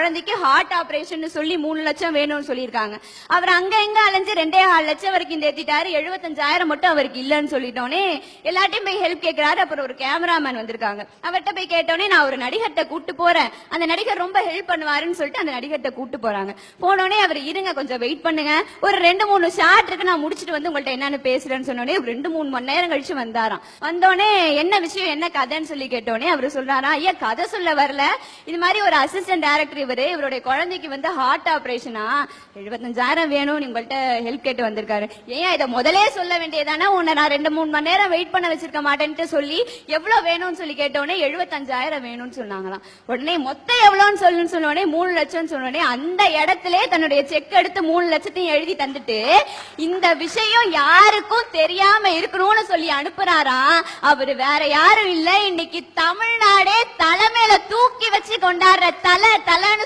குழந்தைக்கு heart operation சொல்லி 3 லட்சம் வேணும்னு சொல்லியிருக்காங்க. அவர் அங்க எங்க அலைஞ்சு 2.5 லட்சம் வரைக்கும் தேத்திட்டாரு. 75,000 மட்டும் அவருக்கு இல்லன்னு சொல்லிட்டோனே எல்லாத்தையும் போய் ஹெல்ப் கேட்கிறாரு. அப்புறம் ஒரு கேமராமேன் வந்திருக்காங்க. அவர்கிட்ட போய் கேட்டோன்னே நான் ஒரு நடிகர்கிட்ட கூட்டு போறேன், அந்த நடிகர் ரொம்ப ஹெல்ப் பண்ணுவாருன்னு சொல்லிட்டு அந்த நடிகர்கிட்ட கூட்டு போறாங்க. போனோடனே அவர் இருங்க கொஞ்சம் வெயிட் பண்ணுங்க, ஒரு 2-3 ஷாட் இருக்கு, நான் முடிச்சுட்டு வந்து உங்கள்ட்ட என்னன்னு பேசுறேன்னு சொன்னோடனே 2-3 மணி நேரம் கழிச்சு வந்தாராம். வந்தோடனே என்ன விஷயம் என்ன கதைன்னு சொல்லி கேட்டோடனே அவர் சொல்றாரா, ஐயா கதை சொல்ல வரல, இது மாதிரி ஒரு அசிஸ்டன்ட் டைரக்டர் இவருடைய குழந்தைக்கு வந்து ஹார்ட் ஆபரேஷனா 75,000 வேணும் உங்கள்ட்ட ஹெல்ப் கேட்டு வந்திருக்காரு. ஏன் இதை முதலே சொல்ல வேண்டியதானே, உன்னை நான் 2-3 மணி நேரம் வெயிட் பண்ண வச்சிருக்க மாட்டேன்ட்டு சொல்லி எவ்வளவு வேணும்னு சொல்லி கேட்டோடனே 75,000 வேணும்னு சொன்னாங்களாம். உடனே மொத்தம் எவ்வளவுன்னு சொல்லுன்னு சொன்னோடனே 3 லட்சம் சொன்னோடனே அந்த இடத்துல தன்னுடைய செக் எடுத்து 3 லட்சத்தையும் எழுதி தந்துட்டு இந்த விஷயம் யாருக்கும் தெரியாம இருக்கணும்னு சொல்லி அனுப்புறாரா. அவரு வேற யாரும் இல்ல, இன்னைக்கு தமிழ்நாடே தலைமையில தூக்கி வச்சு கொண்டாடுற தலைன்னு